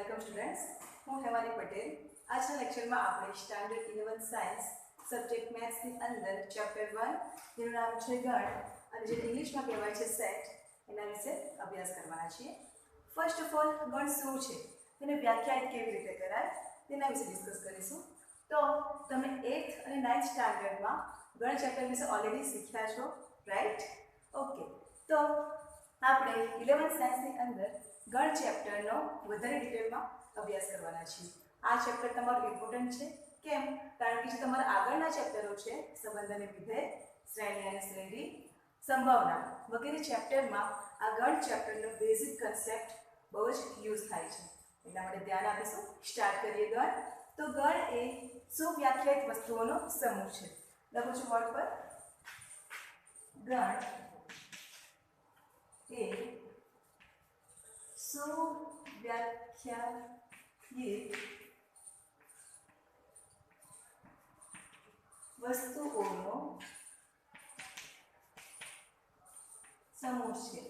Welcome students. હું હેમાલી પટેલ. આજના લેક્ચરમાં આપણે સ્ટાન્ડર્ડ 11 સાયન્સ સબ્જેક્ટ મેથ્સની અંદર ચેપ્ટર 1 જેનું નામ છે ગણ અને જે ઇંગ્લિશમાં કહેવાય છે સેટ એના વિશે અભ્યાસ કરવાના છીએ. ફર્સ્ટ ઓફ ઓલ ગણ શું છે, તેને વ્યાખ્યાયિત કેવી રીતે કરાય તેના વિશે ડિસ્કસ કરીશું. તો તમે 8th અને 9th સ્ટાન્ડર્ડમાં ગણ ચેપ્ટર વિશે ઓલરેડી શીખ્યા છો, રાઈટ? ઓકે, તો આપણે 11th સાયન્સની અંદર ગણ ચેપ્ટરનો વધારે ડિટેલમાં અભ્યાસ કરવાના છીએ. આ ચેપ્ટર તમારું ઇમ્પોર્ટન્ટ છે. કેમ? કારણ કે જે તમારા આગળના ચેપ્ટરો છે સંબંધ અને વિધેય, શ્રેણી અને શ્રેણી, સંભાવના વગેરે ચેપ્ટરમાં આ ગણ ચેપ્ટરનો બેઝિક કન્સેપ્ટ બહુ જ યુઝ થાય છે. એટલા માટે ધ્યાન આપીશું. સ્ટાર્ટ કરીએ. ગણ. તો ગણ એ સુવ્યાખ્યાયિત વસ્તુઓનો સમૂહ છે. લખું છું બોર્ડ પર. ગણ એ સુવ્યાખ્યાયિત વસ્તુઓનો સમૂહ છે.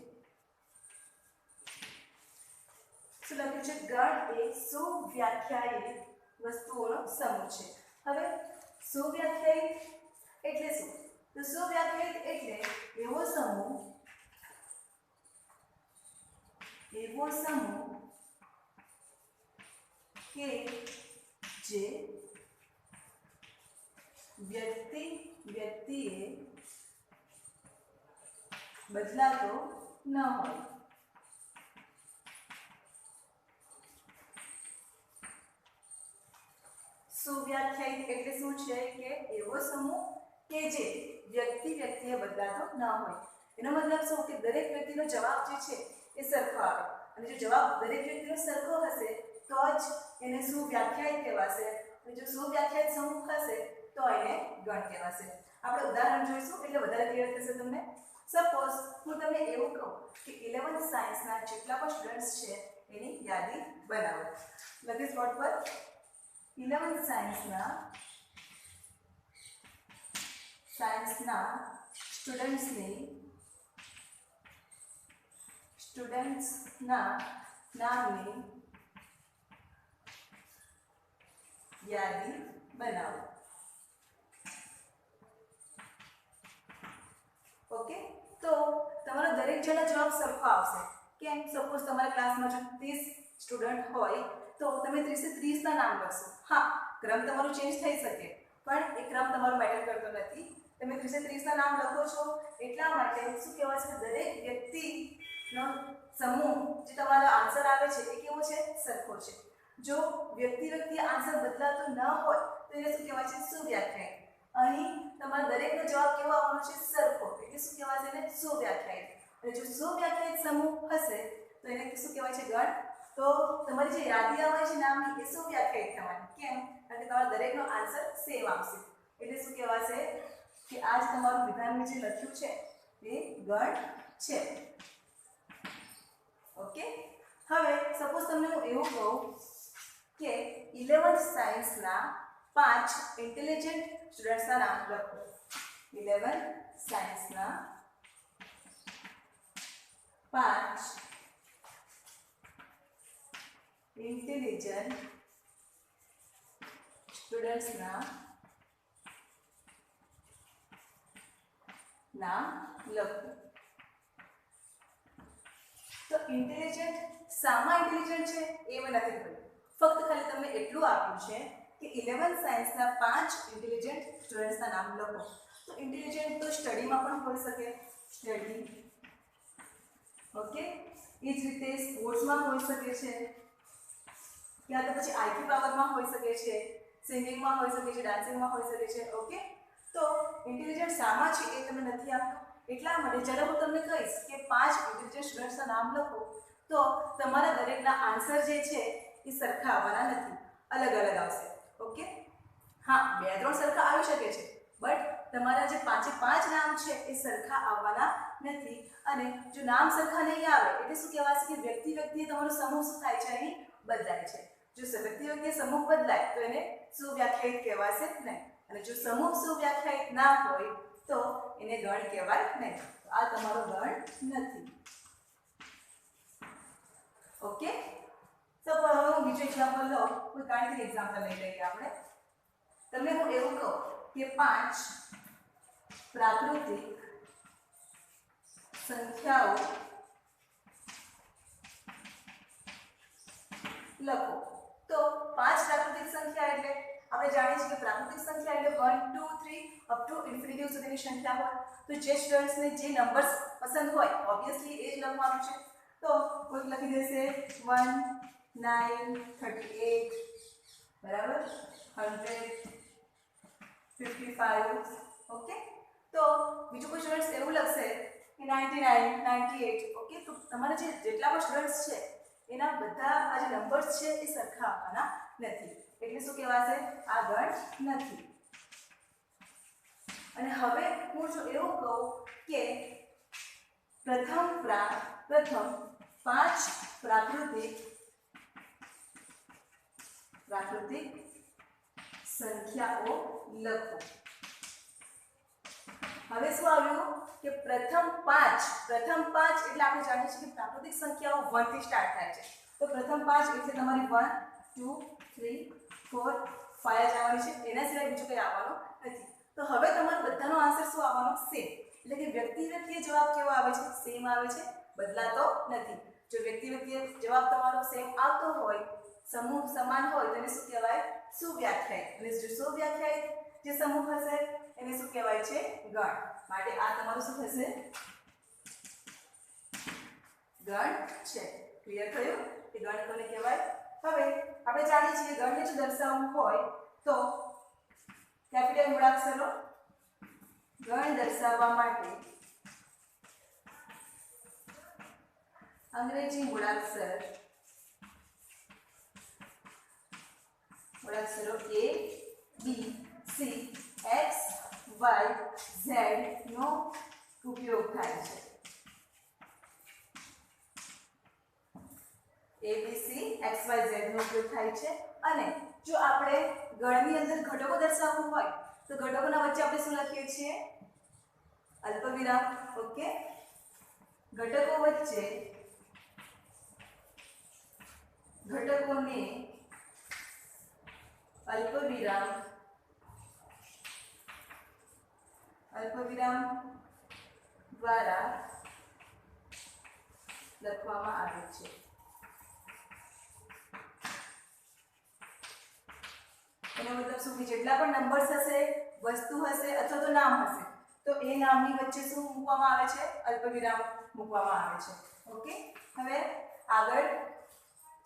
શું લખ્યું છે? ગણ એ સુવ્યાખ્યાયિત વસ્તુઓનો સમૂહ છે. હવે સુવ્યાખ્યાયિત એટલે શું? તો સુવ્યાખ્યાયિત એટલે એવો સમૂહ કે જે વ્યક્તિએ બદલાતો ન હોય. સુવ્યાખ્યાયિત એટલે શું છે? કે એવો સમૂહ કે જે વ્યક્તિએ બદલાતો ન હોય. એનો મતલબ શું? કે દરેક વ્યક્તિનો જવાબ જે છે એ સરખો આવે, અને જો જવાબ દરેક વ્યક્તિનો સરખો હશે તો જ એને સુવ્યાખ્યાયિત કહેવાશે, અને જો સુવ્યાખ્યાયિત સમૂહ હશે તો એને ગણ કહેવાશે. આપણે ઉદાહરણ જોઈશું એટલે વધારે ક્લિયર થશે તમને. સપોઝ હું તમને એવું કહું કે 11th સાયન્સના જેટલા પણ સ્ટુડન્ટ્સ છે એની યાદી બનાવો. લખીશ બોર્ડ પર. 11th સાયન્સના સ્ટુડન્ટ્સના નામની યાદી બનાવો. ઓકે, તો તમારો દરેક જણા જવાબ સરખો આવશે. કેમ? સપોઝ તમારા ક્લાસમાં જો 30 સ્ટુડન્ટ હોય તો તમે 30 ના નામ લખશો. હા, ક્રમ તમારો ચેન્જ થઈ શકે, પણ એ ક્રમ તમારો મેટર કરતો નથી. તમે 30 ના નામ લખો છો એટલા માટે શું કહેવાય છે? દરેક વ્યક્તિનો સમૂહ જે તમારો આન્સર આવે છે એ કેવો છે? સરખો છે. જો વ્યક્તિ આન્સર બદલાતો ન હોય તો એને શું કહેવાય છે? સુવ્યાખ્યાયિત. અહીં તમારા દરેકનો જવાબ કેવો આવવાનો છે? સરખો. એટલે શું કહેવાય છે? એને સુવ્યાખ્યાયિત. અને જો સુવ્યાખ્યાયિત સમૂહ હશે તો એને શું કહેવાય છે? ગણ. તો તમારી જે યાદી આવે છે નામની એ સુવ્યાખ્યાયિત થવાની. કેમ? કારણ કે તમારા દરેકનો આન્સર સેમ આવશે. એટલે શું કહેવાશે? કે આ જ તમારું વિધાન જે લખ્યું છે એ ગણ છે. ઓકે, હવે સપોઝ તમને હું એવું કહું કે 11th સાયન્સના 5 ઇન્ટેલિજન્ટ સ્ટુડન્ટ્સના નામ લખો. 11th સાયન્સના 5 ઇન્ટેલિજન્ટ સ્ટુડન્ટ્સના નામ લખો. તો ઇન્ટેલિજન્ટ શામાં ઇન્ટેલિજન્ટ છે એ મને નથી ખબર. ફક્ત ખાલી તમને એટલું આપ્યું છે કે 11th સાયન્સના 5 ઇન્ટેલિજન્ટ સ્ટુડન્ટ્સના નામ લખો. તો ઇન્ટેલિજન્ટ તો સ્ટડીમાં પણ હોઈ શકે, સ્ટડી. ઓકે, એ જ રીતે સ્પોર્ટ્સમાં હોઈ શકે છે, યા તો પછી આઈક્યુ પાવરમાં હોઈ શકે છે, સિંગિંગમાં હોઈ શકે છે, ડાન્સિંગમાં હોઈ શકે છે. ઓકે, તો ઇન્ટેલિજન્ટ શામાં છે એ તમને નથી આપતું. એટલા માટે જ્યારે હું તમને કહીશ કે 5 ઇન્ટેલિજન્ટ સ્ટુડન્ટ્સના નામ લખો તો તમારા દરેકના આન્સર જે છે એ સરખા આવવાના નથી, અલગ અલગ આવશે. ઓકે, હા, 2-3 સરખા આવી શકે છે, બટ તમારા જે 5 નામ છે એ સરખા આવવાના નથી. અને જો નામ સરખા નહીં આવે એટલે શું કહેવાશે? કે વ્યક્તિએ તમારો સમૂહ શું થાય છે? અહીં બદલાય છે. જો વ્યક્તિએ સમૂહ બદલાય તો એને સુવ્યાખ્યાયિત કહેવાશે નહીં, અને જો સમૂહ સુવ્યાખ્યાયિત ના હોય તો એને ગણ કહેવાય નહીં. આ તમારો ગણ નથી. ઓકે, તો હવે હું એક્ઝામ્પલ લો, કોઈ ગાણિતિક એક્ઝામ્પલ લઈ લઈએ આપણે. તમને હું એવું કહું કે 5 પ્રાકૃતિક સંખ્યાઓ લખો. તો 5 પ્રાકૃતિક સંખ્યા એટલે આપણે જાણીએ છીએ કે પ્રાકૃતિક સંખ્યા એટલે 1 2 3 અપ ટુ ઇન્ફિનિટી સુધીની સંખ્યા હોય. તો જે સ્ટુડન્ટ્સને જે નંબર્સ પસંદ હોય ઓબ્વિયસલી એ જ લખવાનું છે. તો કોઈ લખી દેશે 1 9 38 બરાબર 100 55. ઓકે, તો બીજું કોઈ સ્ટુડન્ટ્સ એવું લખશે કે 99 98. ઓકે, તો તમારા જે જેટલા પણ સ્ટુડન્ટ્સ છે એના બધા આ જે નંબર્સ છે એ સરખા આપવાના નથી. એટલે શું કહેવાશે? આ ગણ નથી. અને હવે હું જો એવું કહું કે પ્રથમ 5 પ્રાકૃતિક સંખ્યાઓ લખો. હવે શું આવ્યું કે પ્રથમ 5 એટલે આપણે જાણીએ છીએ કે પ્રાકૃતિક સંખ્યાઓ 1 થી સ્ટાર્ટ થાય છે. તો પ્રથમ 5 એટલે તમારી 1 2 3 4 5 જ આવવાની છે. એના સિવાય બીજું કંઈ આવવાનું નથી. તો હવે તમારો બધાનો આન્સર શું આવવાનો? સેમ. એટલે કે વ્યક્તિએ જવાબ કેવો આવે છે? સેમ આવે છે, બદલાતો નથી. જો વ્યક્તિએ જવાબ તમારો સેમ આવતો હોય, સમૂહ સમાન હોય તો એને શું કહેવાય? સુવ્યાખ્યાયિત. અને જો સુવ્યાખ્યાયિત જે સમૂહ હશે એને શું કહેવાય છે? ગણ. માટે આ તમારું શું થશે? ગણ છે. ક્લિયર થયું કે ગણ કોને કહેવાય? હવે આપણે જાણીએ છીએ ગણને જો દર્શાવવું હોય તો કેપિટલ મૂળાક્ષરો. ગણ દર્શાવવા માટે અંગ્રેજી મૂળાક્ષરો A B C X Y Z નો ઉપયોગ થાય છે. ABC XYZ નો ઉપયોગ થાય છે. અને જો આપણે ગણની અંદર ઘટકો દર્શાવવું હોય તો ઘટકોના વચ્ચે આપણે શું લખીએ છીએ? અલ્પવિરામ. ઓકે, ઘટકો વચ્ચે ઘટકોને અલ્પવિરામ દ્વારા લખવામાં આવે છે. એનો મતલબ શું કે જેટલા પણ નંબર્સ હશે, વસ્તુ હશે અથવા તો નામ હશે તો એ નામની વચ્ચે શું મૂકવામાં આવે છે? અલ્પવિરામ મૂકવામાં આવે છે. ઓકે, હવે આગળ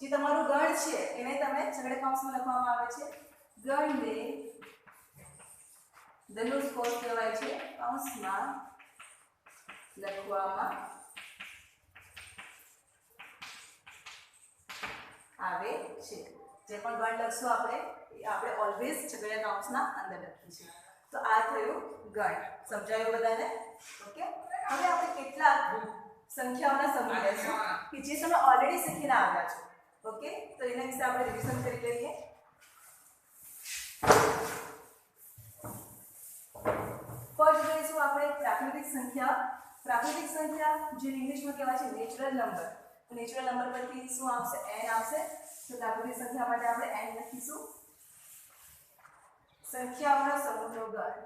જે તમારું ગણ છે એને તમે છગડીયા કૌંસમાં લખવામાં આવે છે. ગણને ધનુષ કોષ કહેવાય છે. કૌંસમાં લખવામાં આવે છે. જે પણ ગણ લખશું આપણે ઓલવેઝ છગડીયા કૌંસના અંદર લખીશું. તો આ થયું ગણ. સમજાયું બધાને? ઓકે, હવે આપણે કેટલાક સંખ્યાઓના સમૂહ લેશું કે જે તમે ઓલરેડી શીખીને આવ્યા છો. ઓકે, તો એના વિશે આપણે રિવિઝન કરી લઈએ. ફર્સ્ટ જોઈશું આપણે પ્રાકૃતિક સંખ્યા. જે ઇંગ્લિશમાં કહેવાય છે નેચરલ નંબર. તો નેચરલ નંબર પરથી શું આવશે? n આવશે. તો પ્રાકૃતિક સંખ્યા માટે આપણે n લખીશું. સંખ્યાઓના સમૂહનો ગણ.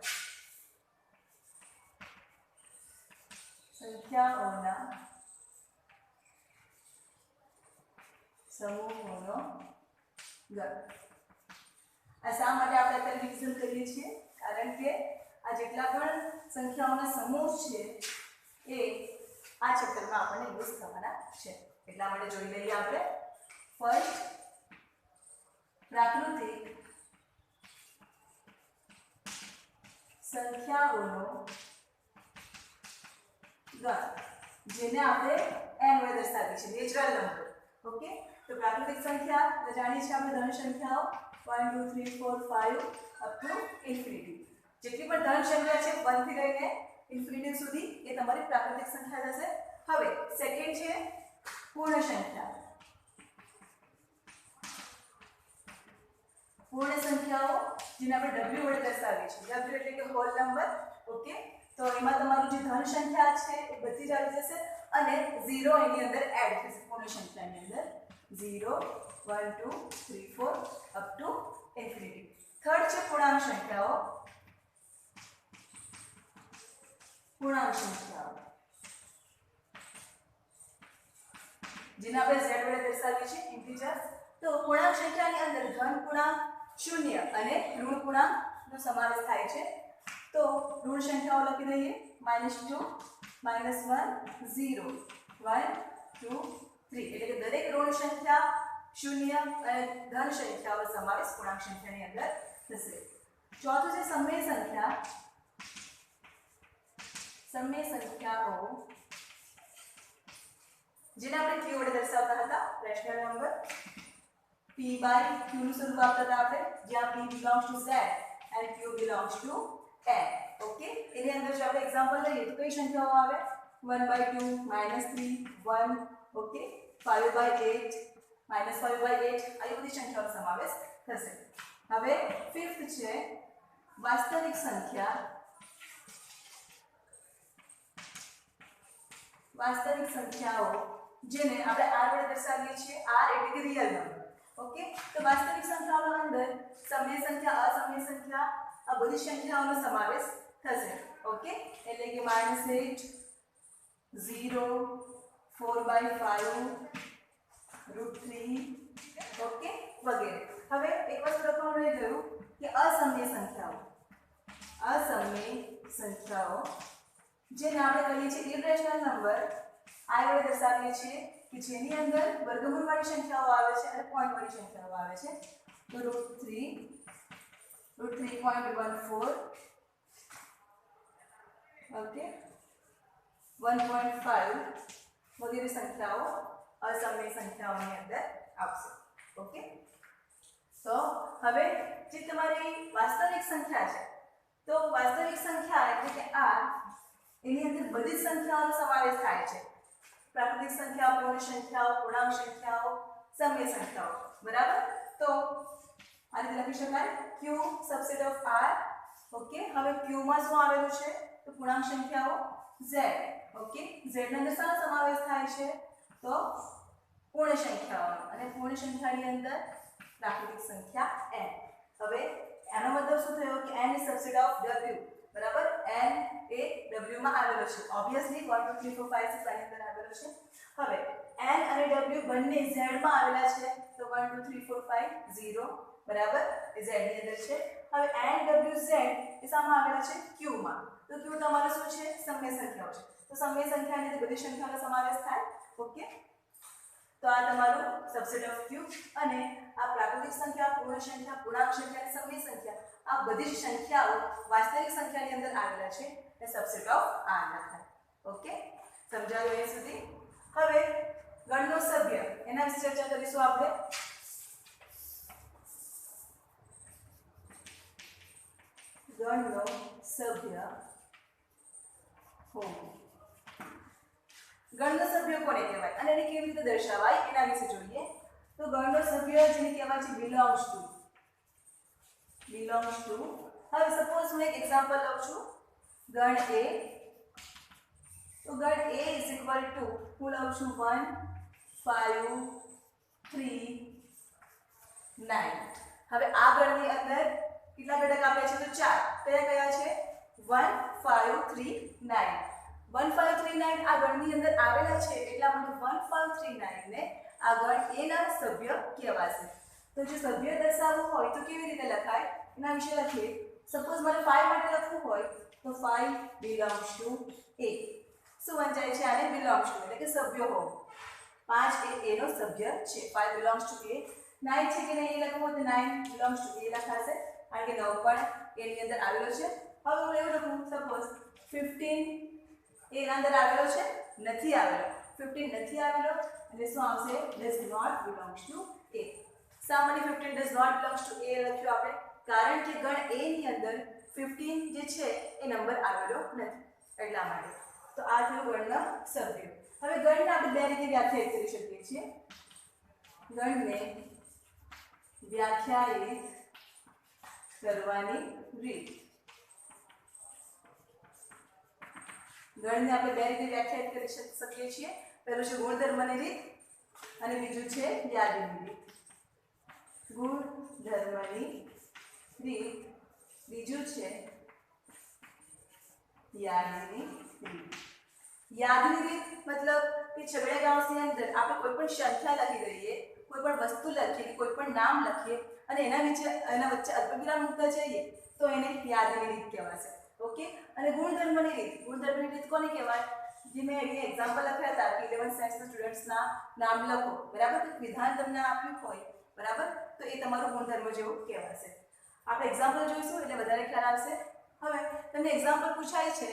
સંખ્યાઓના સમૂહોનો ગણ. આ શા માટે આપણે અત્યારે રિવિઝન કરીએ છીએ? કારણ કે આ જેટલા પણ સંખ્યાઓના સમૂહ છે એ આ ચેપ્ટરમાં આપણને યુઝ થવાના છે. એટલા માટે જોઈ લઈએ આપણે. ફર્સ્ટ, પ્રાકૃતિક સંખ્યાઓનો ગણ, જેને આપણે n વડે દર્શાવીએ છીએ, નેચરલ નંબર. ઓકે, તો પ્રાકૃતિક સંખ્યા જાણીએ છીએ આપણે ધન સંખ્યાઓ 1 2 3 4 5 અપ ટુ ઇન્ફિનિટી. જેટલી પણ ધન સંખ્યા છે 1 થી લઈને ઇન્ફિનિટી સુધી એ તમારી પ્રાકૃતિક સંખ્યા થશે. હવે સેકન્ડ છે પૂર્ણ સંખ્યા. પૂર્ણ સંખ્યાઓ જેને આપણે w વડે દર્શાવીએ છીએ. w એટલે કે હોલ નંબર. ઓકે, તો એમાં તમારું જે ધન સંખ્યા છે એ બધી જ આવી જશે અને 0 એની અંદર એડ થશે પૂર્ણ સંખ્યાની અંદર. 0 1 2 3 4 અપ ટુ ઇન્ફિનિટી. થર્ડ છે પૂર્ણાંક સંખ્યાઓ. પૂર્ણાંક સંખ્યાઓ જેને આપણે z વડે દર્શાવીએ છીએ ઇન્ટીજર્સ. તો પૂર્ણાંક સંખ્યાની અંદર ધન પૂર્ણાંક, શૂન્ય અને ઋણ પૂર્ણાંકનો સમાવેશ થાય છે. તો ઋણ સંખ્યાઓ લખી દઈએ. -2 -1 0 1 2 3 એટલે કે દરેક ઋણ સંખ્યા, શૂન્ય અને ધન સંખ્યાઓ સમાવેશ પૂર્ણાંક સંખ્યાની અંદર થશે. ચોથું છે સમય સંખ્યા. સમય સંખ્યાઓ જેને આપણે q વડે દર્શાવતા હતા. Rational number p by q નું સ્વરૂપ આપતા હતા આપણે, જ્યાં p belongs to z and q belongs to n. Okay, એની અંદર જો આપણે એક્ઝામ્પલ લઈએ તો કઈ સંખ્યાઓ આવે? 1/2 -3 1. ઓકે, 5/8 -5/8 આ બધી સંખ્યાઓનો સમાવેશ થશે. હવે ફિફ્થ છે વાસ્તવિક સંખ્યા. વાસ્તવિક સંખ્યાઓ જેને આપણે r વડે દર્શાવીએ છીએ. r એટલે કે રિયલ નંબર. ઓકે, તો વાસ્તવિક સંખ્યાઓનો અંદર સમય સંખ્યા, અસમય સંખ્યા આ બધી સંખ્યાઓનો સમાવેશ થશે. ઓકે, એટલે કે -8 0 4/5 √3 ઓકે વગેરે. હવે એક વસ્તુ લખવાનું રહી ગયું કે અસમય સંખ્યાઓ. અસમય સંખ્યાઓ જેને આપણે કહીએ છીએ ઇરેશનલ નંબર. આ વડે દર્શાવીએ છીએ કે જેની અંદર વર્ગમૂળ વાળી સંખ્યાઓ આવે છે અને પોઈન્ટ વાળી સંખ્યાઓ આવે છે. તો √3.14 ઓકે 1.5 વગેરે સંખ્યાઓ અસમય સંખ્યાઓની અંદર આવશે. ઓકે, તો હવે જે તમારી વાસ્તવિક સંખ્યા છે, તો વાસ્તવિક સંખ્યા એટલે કે r એની અંદર બધી જ સંખ્યાઓનો સમાવેશ થાય છે. પ્રાકૃતિક સંખ્યાઓ, પૂર્ણ સંખ્યાઓ, પૂર્ણાંક સંખ્યાઓ, સમય સંખ્યાઓ. બરાબર? તો આ રીતે લખી શકાય q subset of r. Okay, હવે q માં શું આવેલું છે? તો પૂર્ણાંક સંખ્યાઓ z. ઓકે, z ની અંદર શાનો સમાવેશ થાય છે? તો પૂર્ણ સંખ્યાઓનો, અને પૂર્ણ સંખ્યાની અંદર પ્રાકૃતિક સંખ્યા n. હવે એનો મતલબ શું થયો કે n is subset of w. બરાબર? n એ w માં આવેલો છે. ઓબ્વિયસલી 1 2 3 4 5 6 આની અંદર આવેલો છે. હવે n અને w બંને z માં આવેલા છે. તો 1 2 3 4 5 0 બરાબર એ z ની અંદર છે. હવે n w z એ શામાં આવેલા છે? q માં. તો q તમારો શું છે? સમય સંખ્યાઓ છે. તો સમય સંખ્યાની અંદર બધી સંખ્યાઓનો સમાવેશ થાય. ઓકે, તો આ તમારું સબસેટ ઓફ q. અને આ પ્રાકૃતિક સંખ્યા, પૂર્ણ સંખ્યા, પૂર્ણાંક સંખ્યા અને સમય સંખ્યા આ બધી જ સંખ્યાઓ વાસ્તવિક સંખ્યાની અંદર આવેલા છે. એ સબસેટ ઓફ r ના થાય. ઓકે, સમજાયું અહીં સુધી? હવે ગણનો સભ્ય એના વિશે ચર્ચા કરીશું આપણે. ગણનો સભ્ય હોવું. ગણનો સભ્ય કોને કહેવાય અને એને કેવી રીતે દર્શાવાય એના વિશે જોઈએ. તો ગણનો સભ્ય જેને કહેવાય છે belongs to. હવે સપોઝ હું એક એક્ઝામ્પલ લઉં છું. ગણ a. તો ગણ a ઇઝ ઇક્વલ ટુ હું લઉં છું 1 5 3 9. હવે આ ગણની અંદર કેટલા ઘટક આપ્યા છે? તો 4. કયા છે? 1 5 3 9. 1 5 3 9 આ ગણની અંદર આવેલા છે, એટલા માટે 1 5 3 9 ને આ ગણ a ના સભ્ય કહેવાશે. તો જો સભ્ય દર્શાવવું હોય તો કેવી રીતે લખાય એના વિશે લખીએ. સપોઝ મને 5 માટે લખવું હોય તો 5 belongs to a. શું વંચાય છે? આને belongs to એટલે કે સભ્ય હોવું. 5 એ a નો સભ્ય છે. 5 belongs to a. 9 છે કે નહીં એ લખવું તો 9 belongs to a લખાશે, કારણ કે 9 પણ a ની અંદર આવેલો છે. હવે હું એવું લખું સપોઝ 15 એના અંદર આવેલો છે? નથી આવેલો. 15 નથી આવેલો એટલે શું આવશે? does not belongs to a. શા માટે 15 does not belongs to a લખ્યું આપણે? કારણ કે ગણ a ની અંદર 15 જે છે એ નંબર આવેલો નથી, એટલા માટે. તો આ થયું ગણના સભ્ય. હવે ગણને આપણે બે રીતે વ્યાખ્યાયિત કરી શકીએ છીએ. ગણને વ્યાખ્યાયિત કરવાની રીત. ગણને આપણે બે રીતે વ્યાખ્યાયિત કરી શકીએ છીએ. પહેલું છે ગુણધર્મની રીત અને બીજું છે યાદીની રીત. ગુણધર્મની રીત, બીજું છે યાદીની રીત. યાદની રીત મતલબ કે છગડીયા કૌંસની અંદર આપણે કોઈ પણ સંખ્યા લખી દઈએ, કોઈ પણ વસ્તુ લખીએ, કોઈ પણ નામ લખીએ અને એના વચ્ચે અલ્પવિરામ મૂકતા જઈએ તો એને યાદની રીત કહેવાશે. ઓકે. અને ગુણધર્મની રીત કોને કહેવાય? જે મેં અહીંયા એક્ઝામ્પલ લખ્યા હતા કે 11th સાયન્સના સ્ટુડન્ટ્સના નામ લખો, બરાબર? તો વિધાન તમને આપ્યું હોય, બરાબર, તો એ તમારું ગુણધર્મ જેવું કહેવાશે. આપણે એક્ઝામ્પલ જોઈશું એટલે વધારે ખ્યાલ આવશે. હવે તમને એક્ઝામ્પલ પૂછાય છે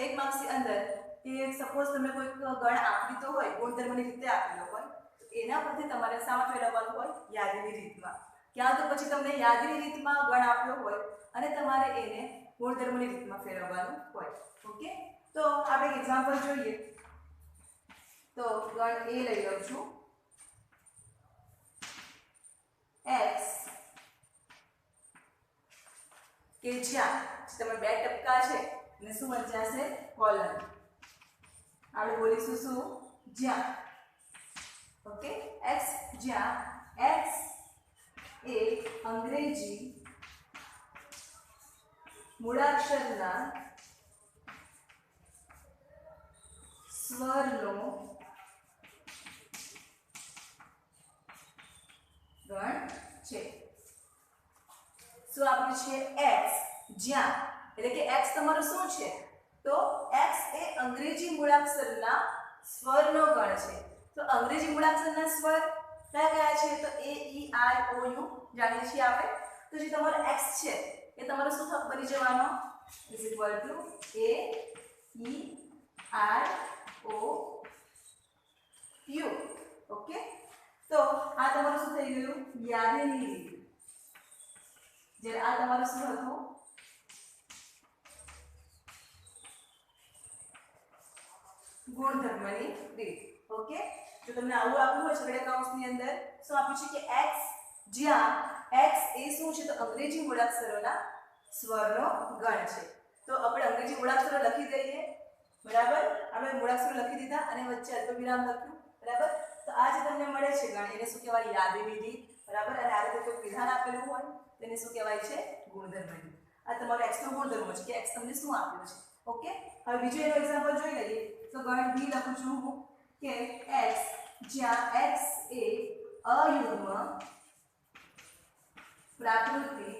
1 માર્ક્સની અંદર કે સપોઝ તમે કોઈક ગણ આપીતો હોય, ગુણધર્મની રીતે આપેલો હોય, તો એના પરથી તમારે શામાં ફેરવવાનું હોય? યાદીની રીતમાં. ક્યાં તો પછી તમને યાદીની રીતમાં ગણ આપ્યો હોય અને તમારે એને ગુણધર્મની રીતમાં ફેરવવાનું હોય. ઓકે. તો આપણે એક એક્ઝામ્પલ જોઈએ. તો ગણ એ લઈ લઉં છું, x, કે જ્યાં તમે 2 ટપકા છે અને શું વંચાશે? કોલન. આપણે બોલીશું શું? જ્યાં. ઓકે. x જ્યાં x એ અંગ્રેજી મૂળાક્ષરના સ્વરનો ગણ છે. શું આપ્યું છે? x જ્યાં, એટલે કે x તમારું શું છે? તો x એ અંગ્રેજી મૂળાક્ષરના સ્વરનો ગણ છે. તો અંગ્રેજી મૂળાક્ષરના સ્વર કયા કયા છે? તો a e i o u જાણીએ છીએ આપણે. તો જે તમારો x છે એ તમારો શું બની જવાનો? Is equal to a e i o u. Okay. તો આ તમારું શું થઈ ગયું? યાદીની રીત. જ્યારે આ તમારું શું હતું? ગુણધર્મની રીત. ઓકે. જો તમને આવું આપ્યું હોય છગડીયા કૌંસની અંદર શું આપ્યું છે કે x જ્યાં x એ શું છે? તો અંગ્રેજી મૂળાક્ષરોના સ્વરનો ગણ છે. તો આપણે અંગ્રેજી મૂળાક્ષરો લખી દઈએ, બરાબર? આપણે મૂળાક્ષરો લખી દીધા અને વચ્ચે અલ્પવિરામ લખ્યું, બરાબર? તો આ જે તમને મળે છે ગણ એને શું કહેવાય? યાદીની રીત, બરાબર? અને આ રીતે કોઈ વિધાન આપેલું હોય તેને શું કહેવાય છે? ગુણધર્મની. આ તમારો x નો ગુણધર્મ છે કે x તમને શું આપ્યું છે. ઓકે. હવે બીજું એનો એક્ઝામ્પલ જોઈ લઈએ. તો ગણ b લખું છું હું કે x જ્યાં x એ અયુગ્મ પ્રાકૃતિક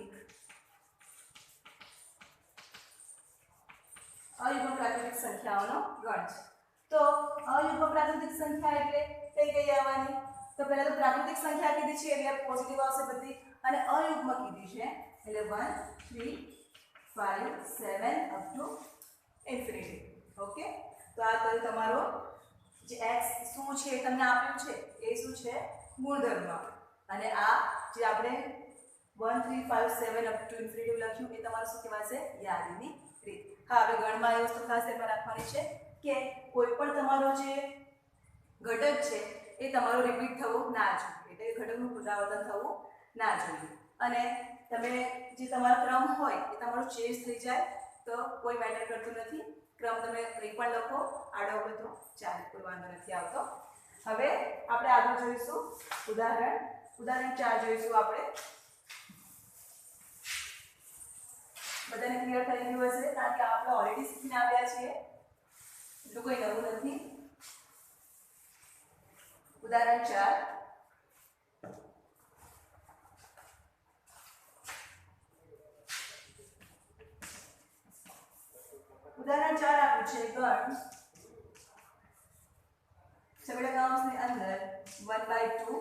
સંખ્યાઓનો ગણ છે. તો અયુગ્મ પ્રાકૃતિક સંખ્યા એટલે કઈ આવવાની? તો પહેલા તો પ્રાકૃતિક સંખ્યા કીધી છે એટલે પોઝિટિવ આવશે બધી, અને અયુગ્મ કીધી છે એટલે 1 3 5 7 અપ ટુ ઇન્ફિનિટી. ઓકે. તો આ તો તમારો જે x શું છે તમને આપ્યું છે એ શું છે? ગુણધર્મ. અને આ જે આપણે 1 3 5 7 અપ ટુ ઇન્ફિનિટી લખ્યું એ તમારું શું કહેવાશે? યાદીની રીત. હા, હવે ગણમાં એ વસ્તુ ખાસ ધ્યાનમાં રાખવાની છે કે કોઈ પણ તમારો જે ઘટક છે એ તમારો રિપીટ થવું ના જોઈએ, એટલે ઘટકનું પુનરાવર્તન થવું ના જોઈએ. અને તમે જે તમારો ક્રમ હોય એ તમારો ચેન્જ થઈ જાય તો કોઈ મેટર કરતું નથી. ક્રમ તમે કંઈ પણ લખો આડો બધો ચાલે, કોઈ વાંધો નથી આવતો. હવે આપણે આગળ જોઈશું ઉદાહરણ 4 જોઈશું આપણે. બધાને ક્લિયર થઈ ગયું હશે કારણ કે આપણે ઓલરેડી શીખીને આવ્યા છીએ, એટલું કોઈ નવું નથી. ઉદાહરણ 4. ઉદાહરણ 4 આપ્યું છે ગણ છગડીયા કૌંસની અંદર 1/2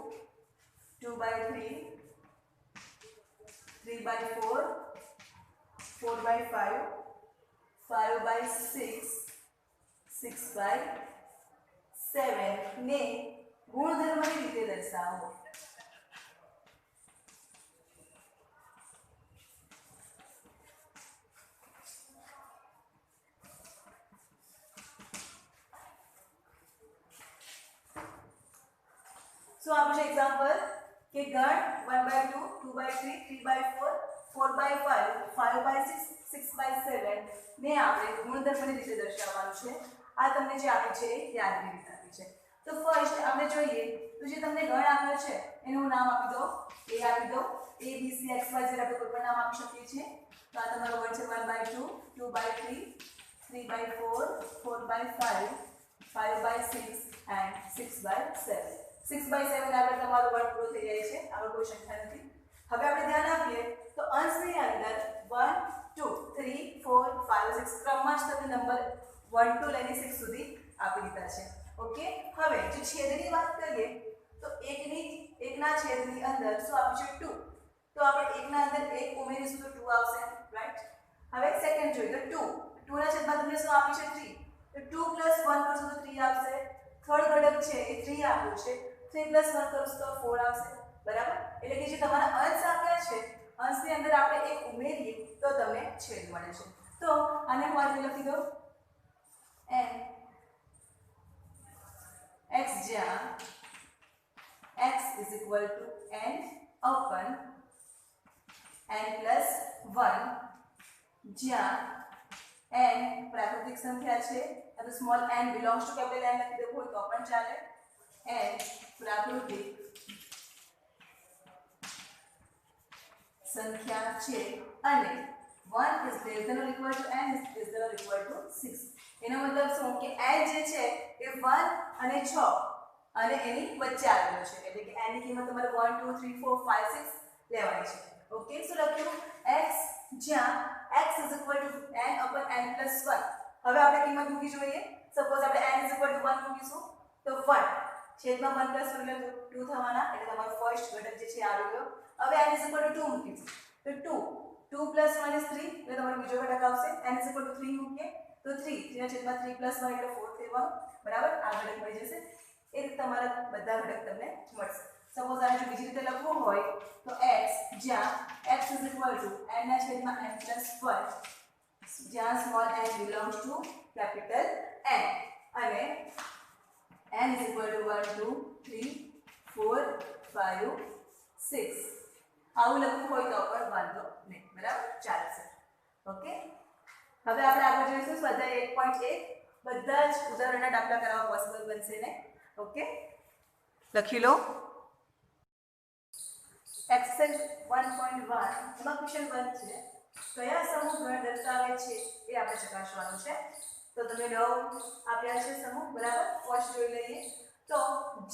2/3 3/4 4/5 5/6 6/7 ને ગુણધર્મની રીતે દર્શાવો. So આપ્યું છે એક્ઝામ્પલ કે ગણ 1/2 2/3 3/4 4/5 5/6 6/7 ને આપણે ગુણધર્મની રીતે દર્શાવવાનું છે. આ તમને જે આપી છે એ યાદની રીત આપી છે. તો ફર્સ્ટ આપણે જોઈએ તો જે તમને ગણ આપ્યો છે એનું નામ આપી દો, એ આપી દો, a b c x y z આપણે કોઈ પણ નામ આપી શકીએ છીએ. તો આ તમારો ગણ છે 1/2, 2/3, 3/4, 4/5, 5/6 and 6/7. 6/7 આગળ તમારો ગણ પૂરો થઈ જાય છે, આગળ કોઈ સંખ્યા નથી. હવે આપણે ધ્યાન આપીએ તો અંશની અંદર 1 2 3 4 5 6 ક્રમમાં જ તમે નંબર 1 to લઈને 6 સુધી આપી દીધા છે. ઓકે, હવે જો છેદની વાત કરીએ તો એકના છેદની અંદર શું આપ્યું છે 2, તો આપણે એકના અંદર 1 ઉમેરીશું તો 2 આવશે, રાઈટ. હવે સેકન્ડ જોઈએ તો 2 ના છેદમાં તમને શું આપ્યું છે 3, તો 2 + 1 કરશો તો 3 આવશે. થર્ડ ઘટક છે એ 3 આપ્યું છે, 3 + 1 કરશો તો 4 આવશે, બરાબર. એટલે કે જે તમારા અંશ આપ્યા છે અંશની અંદર આપણે 1 ઉમેરીએ તો તમને છેદ મળે છે. તો આને હું આ રીતે લખી દઉં n x જ્યાં x = n upon n + 1 જ્યાં n પ્રાકૃતિક સંખ્યા છે અથવા small n belongs to capital N લખી દેવું હોય તો પણ ચાલે. n પ્રાકૃતિક સંખ્યા છે અને 1 is greater than or equal to n is greater than or equal to 6. એનો મતલબ શું કે n જે છે એ 1 અને 6 અને એની વચ્ચે આવેલો છે, એટલે કે n ની કિંમત તમારે 1 2 3 4 5 6 લેવાની છે. ઓકે, શું લખ્યું x જ્યાં x = n upon n + 1. હવે આપણે કિંમત મૂકી જોઈએ. સપોઝ આપણે n = 1 મૂકીશું તો 1 છેદમાં 1 + 1 એટલે 2 થવાના, એટલે તમારો ફર્સ્ટ ઘટક જે છે આવી ગયો. હવે n = 2 મૂકીશું તો 2 + 1 is 3 એટલે તમારો બીજો ઘટક આવશે. n = 3 મૂકીએ તો 3 3 + 1 એટલે 4 થવાનું, બરાબર. આ ઘટક મળી જશે. એ રીતે તમારા બધા ઘટક તમને મળશે. સપોઝ આને જો બીજી રીતે લખવું હોય તો x જ્યાં x = n / n + 1 જ્યાં small n belongs to capital N અને n = 1 2 3 4 5 6 આવું લખવું હોય તો પણ વાંધો નહીં, બરાબર, ચાલશે. ઓકે, હવે આપણે આગળ જોઈશું સ્વાધ્યાય 1.1. બધા જ ઉદાહરણના દાખલા કરવા પોસિબલ બનશે ને. ઓકે, લખી લો. એક્સરસાઇઝ 1.1 એમાં ક્વેશ્ચન 1 છે, કયા સમૂહ ગણ દર્શાવે છે એ આપણે ચકાસવાનું છે. તો તમે 9 આપ્યા છે સમૂહ, બરાબર. ફર્સ્ટ જોઈ લઈએ તો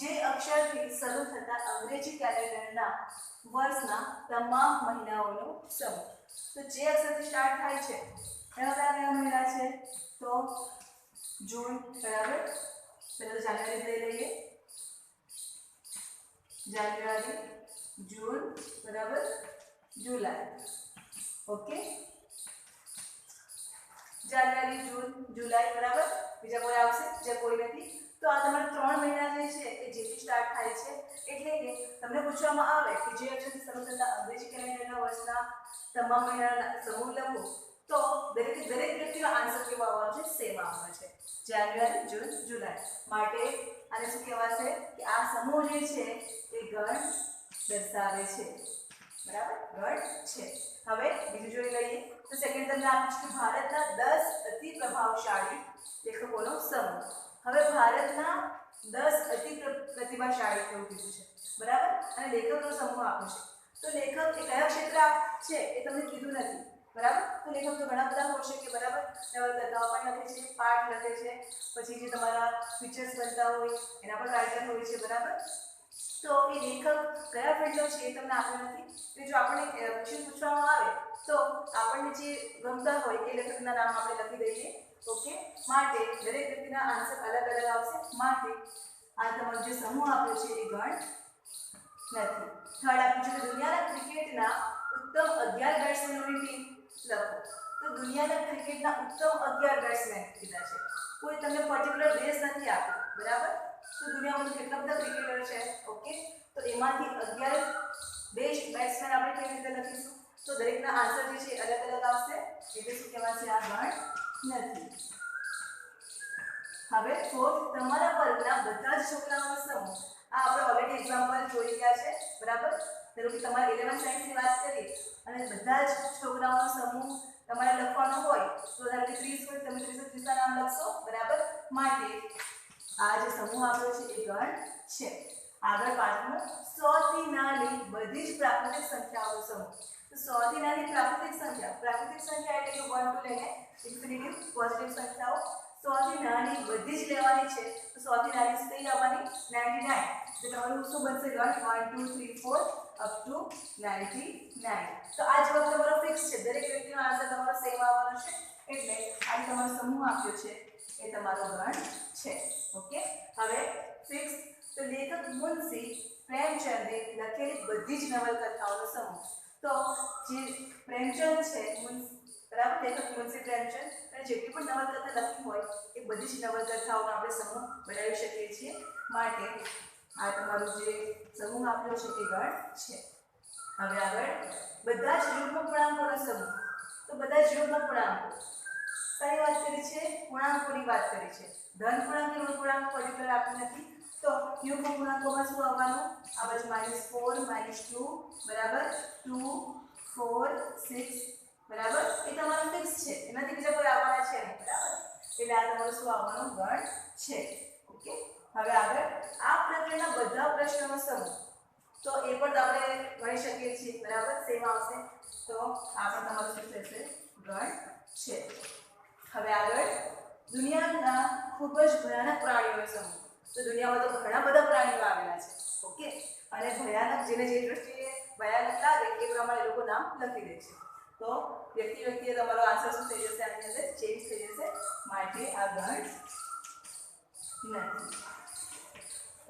જે અક્ષરથી શરૂ થતા અંગ્રેજી કેલેન્ડરના વર્ષના તમામ મહિનાઓનો સમૂહ. તો જે અક્ષરથી સ્ટાર્ટ થાય છે એમાં કયા મહિના છે તો જૂન, બરાબર. પહેલા તો જાન્યુઆરી લઈ લઈએ, જાન્યુઆરી, જૂન, બરાબર, જુલાઈ. ઓકે, જાન્યુઆરી, જૂન, જુલાઈ, બરાબર. બીજા કોઈ આવશે? જે કોઈ નથી. તો આ તમારા 3 મહિના જે છે એ જેથી સ્ટાર્ટ થાય છે, એટલે કે તમને પૂછવામાં આવે કે જે અક્ષરથી શરૂ થતા અંગ્રેજી કેલેન્ડરના વર્ષના તમામ મહિનાના સમૂહ લખો તો દરેક વ્યક્તિનો આન્સર કેવો આવવાનો છે? સેમ આવવાનો છે, જાન્યુઆરી, જૂન, જુલાઈ. માટે આને શું કહેવાશે કે આ સમૂહ જે છે એ ગણ દર્શાવે છે, બરાબર, ગણ છે. હવે બીજું જોઈ લઈએ તો સેકન્ડ તમને આપ્યું છે કે ભારતના 10 અતિ પ્રભાવશાળી લેખકોનો સમૂહ. હવે ભારતના 10 અતિ પ્રતિભાશાળી એવું કીધું છે, બરાબર, અને લેખકનો સમૂહ આપ્યો છે. તો લેખક એ કયા ક્ષેત્ર છે એ તમને કીધું નથી, બરાબર. તો લેખક તો ઘણા બધા હોય છે કે બરાબર, નવલકથાઓ પણ લખે છે, પાઠ લખે છે, પછી જે તમારા પિક્ચર્સ બનતા હોય એના પણ રાઇટર હોય છે, બરાબર. તો એ લેખક કયા ફિલ્ડનો છે એ તમને આપ્યો નથી. તો જો આપણને ક્વેશ્ચન પૂછવામાં આવે તો આપણને જે ગમતા હોય એ લેખકના નામ આપણે લખી દઈએ. ઓકે, માટે દરેક વ્યક્તિના આન્સર અલગ અલગ આવશે. માટે આ તમારો જે સમૂહ આપ્યો છે એ ગણ નથી. થર્ડ આપ્યું છે કે દુનિયાના ક્રિકેટના ઉત્તમ 11 બેટ્સમેનોની ટીમ લખો. તો દુનિયાના ક્રિકેટના ઉત્તમ 11 બેટ્સમેન કીધા છે, કોઈ તમને પર્ટિક્યુલર દેશ નથી આપ્યો, બરાબર. તો દુનિયામાં કેટલા બધા ક્રિકેટર છે, ઓકે. તો એમાંથી 11 બેસ્ટ બેટ્સમેન આપણે કેવી રીતે લખીશું? તો દરેકના આન્સર જે છે અલગ અલગ આવશે, એટલે શું કહેવાશે? આ ગણ નથી. હવે ફોર્થ, તમારા વર્ગના બધા જ છોકરાઓનો સમૂહ. આ આપણે ઓલરેડી એક્ઝામ્પલ જોઈ ગયા છે, બરાબર. ધારો કે તમારે 11 સાયન્સની વાત કરી અને બધા જ છોકરાઓનો સમૂહ તમારે લખવાનો હોય તો ધારો કે 30 હોય, તમે 30 નામ લખશો, બરાબર. માટે આ જે સમૂહ આપ્યો છે એ ગણ છે. આગળ પાંચમું 100 થી નાની બધી જ પ્રાકૃતિક સંખ્યાઓનો સમૂહ. તો 100 થી નાની પ્રાકૃતિક સંખ્યા એટલે કે 1 to લઈને ઇન્ફિનિટિવ પોઝિટિવ સંખ્યાઓ 100 થી નાની બધી જ લેવાની છે. તો 100 થી નાની કઈ આવવાની 99. તો તમારું શું બનશે ગણ 1 2 3 4 અપ ટુ 99. તો આ જવાબ તમારો ફિક્સ છે. દરેક વ્યક્તિનો આન્સર તમારો સેમ આવવાનો છે. એટલે આ તમારો સમૂહ આપ્યો છે એ તમારો ગણ છે. ઓકે, હવે ફિક્સ. તો લેખક મુનશી પ્રેમચંદે લખેલી બધી જ નવલકથાઓનો સમૂહ. તો જે પ્રેમચંદ છે બરાબર, લેખક મુનશી પ્રેમચંદ અને જેટલી પણ નવલકથા લખી હોય એ બધી જ નવલકથાઓનો આપણે સમૂહ બનાવી શકીએ છીએ. માટે આ તમારું જે સમૂહ આપ્યો છે એ ગણ છે. હવે આગળ બધા જ યુગ્મ પૂર્ણાંકોનો સમૂહ. તો બધા જ યુગ્મ પૂર્ણાંકો કઈ વાત કરી છે? પૂર્ણાંકોની વાત કરી છે. ધન પૂર્ણાંક કે ઋણ પૂર્ણાંક પર્ટિક્યુલર આપ્યું નથી. તો યુગ્મ પૂર્ણાંકોમાં શું આવવાનું? આ બાજુ -4 -2 બરાબર 2 4 6 બરાબર. એ તમારું ફિક્સ છે. એનાથી બીજા કોઈ આવવાના છે નહીં બરાબર. એટલે આ તમારું શું આવવાનું ગણ છે. ઓકે, હવે આગળ આ પ્રકારના બધા પ્રશ્નોનો સમૂહ. તો એ પણ આપણે ગણી શકીએ છીએ બરાબર. સેમ આવશે. તો આ પણ તમારું શું થશે? ગણ છે. હવે આગળ દુનિયાના ખૂબ જ ભયાનક પ્રાણીઓનો સમૂહ. તો દુનિયામાં તો ઘણા બધા પ્રાણીઓ આવેલા છે. ઓકે, અને ભયાનક જેને જે દ્રષ્ટિએ ભયાનક લાગે એ પ્રમાણે લોકો નામ લખી દે છે. તો વ્યક્તિએ તમારો આન્સર શું થઈ જશે? આની અંદર ચેન્જ થઈ જશે. માટે આ ગણ નથી.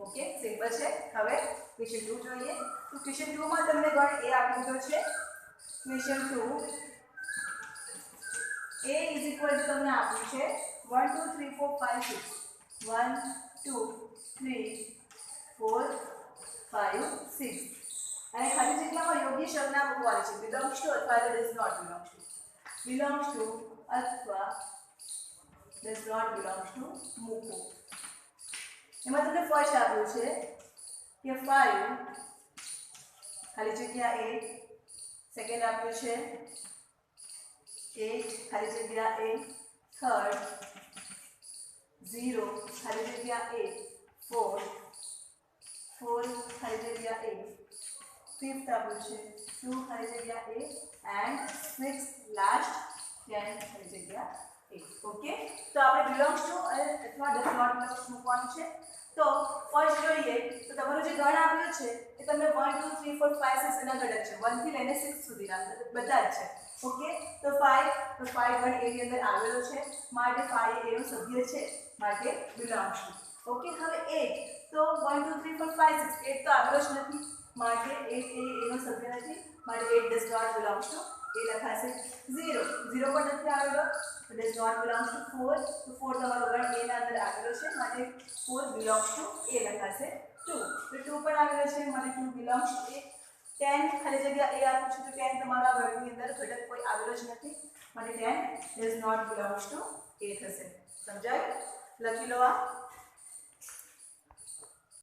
ઓકે, સિમ્પલ છે. હવે ક્વેશ્ચન 2 જોઈએ. તો ક્વેશ્ચન 2 માં તમને ગણ એ આપી દીધો છે. Question 2 a is equal to તમને આપ્યું છે 1 2 3 4 5 6 1 2 3 4 5 6 અને ખાલી જગ્યામાં યોગ્ય સંજ્ઞા મૂકવાની છે. belongs to અથવા does not belongs to અથવા does not belongs to મૂકો. એમાં તમને ફર્સ્ટ આપ્યું છે કે 5 ખાલી જગ્યા 8. સેકન્ડ આપ્યું છે 8 ખાલી જગ્યા 8. થર્ડ 0 ખાલી જગ્યા 8. ફોર્થ 4 ખાલી જગ્યા 8. ફિફ્થ આપ્યું છે 2 ખાલી જગ્યા 8 એન્ડ સિક્સ્થ લાસ્ટ 10 ખાલી જગ્યા 8. ઓકે, તો આપણે belongs to અથવા does not belongs to મૂકવાનું છે. તો ફર્સ્ટ જોઈએ તો તમારું જે ગણ આપ્યું છે એ તમને 1 2 3 4 5 6 એના ઘટક છે. 1 થી લઈને 6 સુધીના બધા જ છે. ઓકે, તો 5 ગણ એની અંદર આવેલો છે માટે 5 એનો સભ્ય છે માટે belongs to. ઓકે, હવે 8 તો 1 2 3 4 5 6 8 તો આવેલો જ નથી માટે 8 એનો સભ્ય નથી માટે 8 does not belongs to. એ લખાશે 0 પણ નથી આવેલો તો does not belongs to 4. તો 4 તમારો ગણ એ ના અંદર આવેલો છે માટે 4 belongs to એ લખાશે 2. તો 2 પણ આવેલો છે માટે 2 belongs to એ. 10 ખાલી જગ્યા એ આપું છું તો 10 તમારા ગણની અંદર ઘટક કોઈ આવેલો જ નથી માટે 10 does not belongs to એ થશે. સમજાય? લખી લો આ.